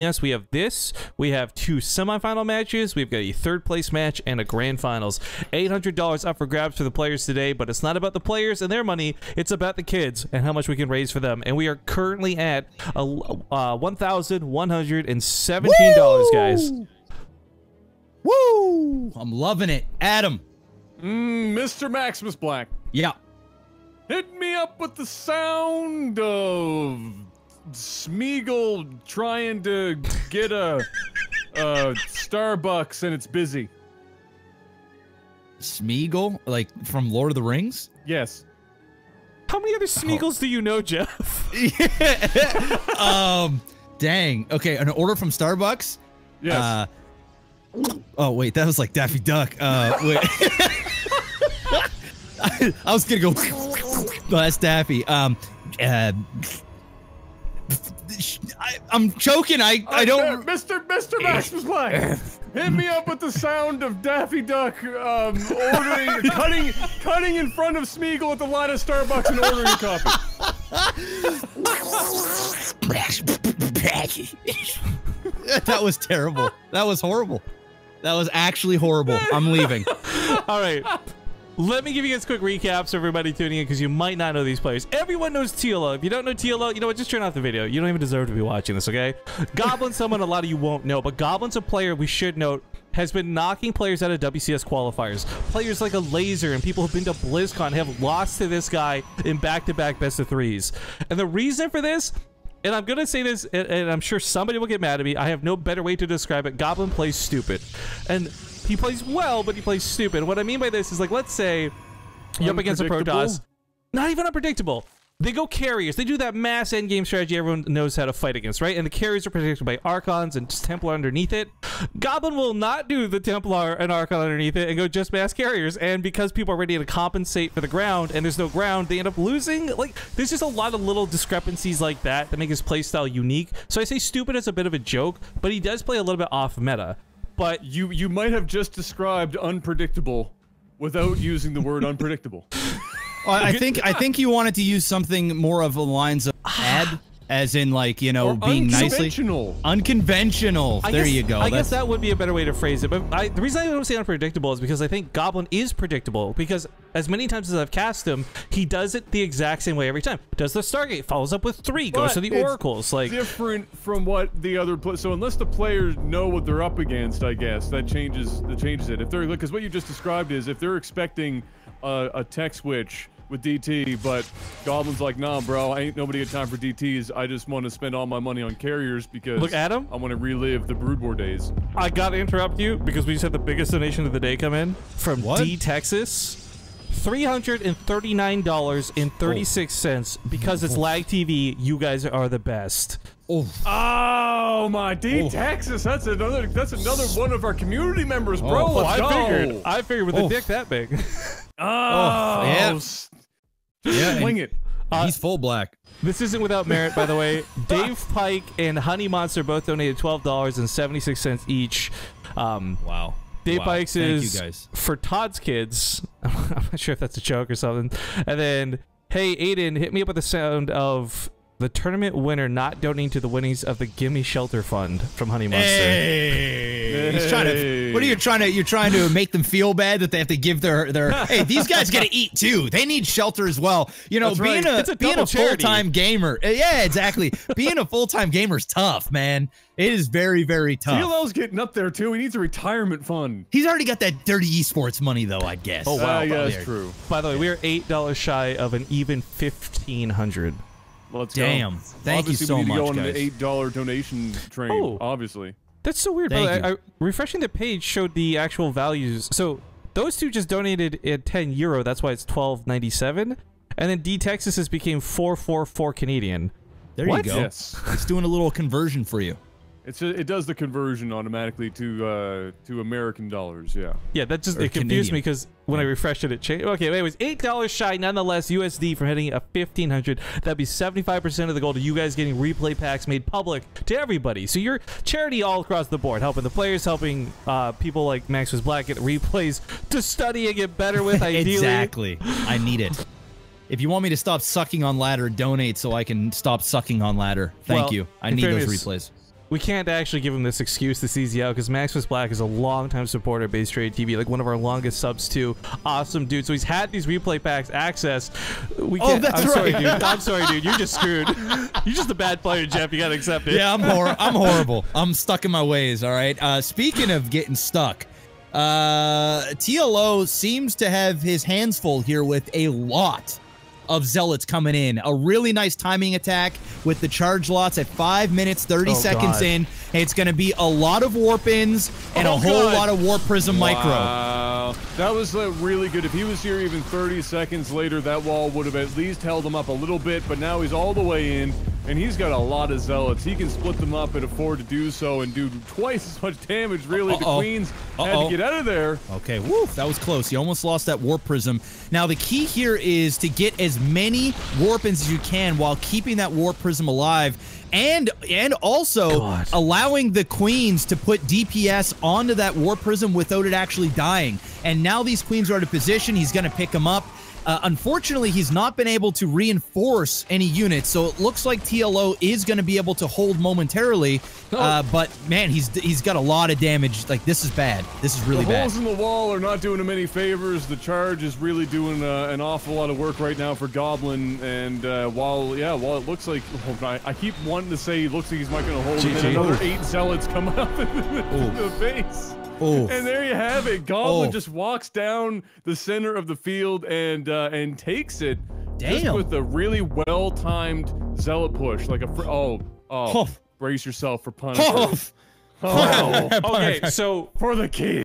Yes, we have this. We have 2 semifinal matches. We've got a 3rd place match and a grand finals. $800 up for grabs for the players today, but it's not about the players and their money. It's about the kids and how much we can raise for them. And we are currently at $1,117, guys. Woo! I'm loving it. Adam. Mr. Maximus Black. Yeah. Hit me up with the sound of Smeagol trying to get a Starbucks and it's busy. Smeagol? Like from Lord of the Rings? Yes. How many other Smeagol's do you know, Jeff? Dang. Okay, an order from Starbucks? Yes. Oh, wait, that was like Daffy Duck. Wait. I was gonna go. No, that's Daffy. I'm choking. I don't. Mr. Maximus Black, hit me up with the sound of Daffy Duck ordering, cutting in front of Smeagol at the line of Starbucks and ordering a coffee. That was terrible. That was horrible. That was actually horrible. I'm leaving. All right. Let me give you guys quick recaps for everybody tuning in because you might not know these players. Everyone knows TLO. If you don't know TLO, you know what? Just turn off the video. You don't even deserve to be watching this, okay? Goblin's someone a lot of you won't know, but Goblin's a player we should note has been knocking players out of WCS qualifiers. Players like a Laser and people who've been to BlizzCon have lost to this guy in back-to-back best-of-3s. And the reason for this, and I'm going to say this, and I'm sure somebody will get mad at me, I have no better way to describe it. Goblin plays stupid. And he plays well, but he plays stupid. What I mean by this is, like, let's say you're up against a Protoss. Not even unpredictable. They go carriers. They do that mass endgame strategy everyone knows how to fight against, right? And the carriers are protected by Archons and just Templar underneath it. Goblin will not do the Templar and Archon underneath it and go just mass carriers. And because people are ready to compensate for the ground and there's no ground, they end up losing. Like, there's just a lot of little discrepancies like that that make his playstyle unique. So I say stupid as a bit of a joke, but he does play a little bit off meta. But you might have just described unpredictable without using the word unpredictable. I think you wanted to use something more of the lines of ad, as in, like, you know, being nicely unconventional. There you go. I guess that would be a better way to phrase it. But the reason I don't say unpredictable is because I think Goblin is predictable. Because as many times as I've cast him, he does it the exact same way every time. Does the Stargate, follows up with 3, goes to the Oracles. Like, different from what the other so unless the players know what they're up against, I guess that changes it. If they're, because what you just described is if they're expecting a tech switch with DT, but Goblin's like, nah, bro, I ain't nobody got time for DTs. I just want to spend all my money on carriers because look, Adam, I want to relive the Brood War days. I gotta interrupt you because we just had the biggest donation of the day come in from D Texas. $339.36 because it's Lag TV. You guys are the best. Oh my D Texas, that's another one of our community members, bro. Let's go. I figured with a dick that big. Yeah, swing it. He's full black. This isn't without merit, by the way. Dave Pike and Honey Monster both donated $12.76 each. Wow. Dave Pikes is you guys. For Todd's kids. I'm not sure if that's a joke or something. And then, hey, Aiden, hit me up with the sound of the tournament winner not donating to the winnings of the Gimme Shelter Fund from Honey Monster. Hey. He's trying to. What are you trying to? You're trying to make them feel bad that they have to give their. Hey, these guys got to eat too. They need shelter as well. You know, being a full-time gamer. Yeah, exactly. Being a full-time gamer is tough, man. It is very, very tough. TLO's getting up there too. He needs a retirement fund. He's already got that dirty esports money, though, I guess. Oh wow, yeah, that's true. By the way, we are $8 shy of an even 1,500. Let's Damn. go. Thank you so much, go on guys. the $8 donation train, obviously. That's so weird, Thank but you. refreshing the page showed the actual values. So those two just donated at €10. That's why it's $12.97. And then D Texas's became $4.44 Canadian. There you go. Yes. It's doing a little conversion for you. It does the conversion automatically to American dollars, yeah. Yeah, that just it confused me because when I refreshed it, it changed. Okay, anyways, $8 shy, nonetheless, USD from hitting a 1,500. That'd be 75% of the goal to you guys getting replay packs made public to everybody. So you're charity all across the board, helping the players, helping people like Maximus Black get replays to study and get better with. Ideally, Exactly. I need it. If you want me to stop sucking on ladder, donate so I can stop sucking on ladder. Thank you. I need those replays. We can't actually give him this excuse to CZ out because Maximus Black is a longtime supporter of BaseTradeTV, like one of our longest subs too. Awesome dude. So he's had these replay packs access. We can't, that's I'm sorry, right. dude. I'm sorry, dude. You're just screwed. You're just a bad player, Jeff. You gotta accept it. Yeah, I'm horrible. I'm stuck in my ways. All right. Speaking of getting stuck, TLO seems to have his hands full here with a lot of zealots coming in. A really nice timing attack with the charge lots at 5 minutes 30 seconds in. It's going to be a lot of warp-ins and a whole lot of warp prism micro. Wow. That was really good. If he was here even 30 seconds later, that wall would have at least held him up a little bit, but now he's all the way in, and he's got a lot of zealots. He can split them up and afford to do so and do twice as much damage, really. The Queens had to get out of there. Okay, woof, that was close. You almost lost that warp prism. Now, the key here is to get as many warp-ins as you can while keeping that warp prism alive, and also allowing the Queens to put DPS onto that warp prism without it actually dying. And now these Queens are out of position. He's going to pick them up. Unfortunately, he's not been able to reinforce any units, so it looks like TLO is going to be able to hold momentarily. But man, he's got a lot of damage. Like, this is bad. This is really bad. The holes in the wall are not doing him any favors. The charge is really doing an awful lot of work right now for Goblin. And while it looks like I keep wanting to say he looks like he's not going to hold him, and another 8 zealots coming up in the face. Oof. And there you have it. Goblin just walks down the center of the field and takes it. Damn. Just with a really well-timed zealot push, like a brace yourself for Punisher. Okay, so for the key.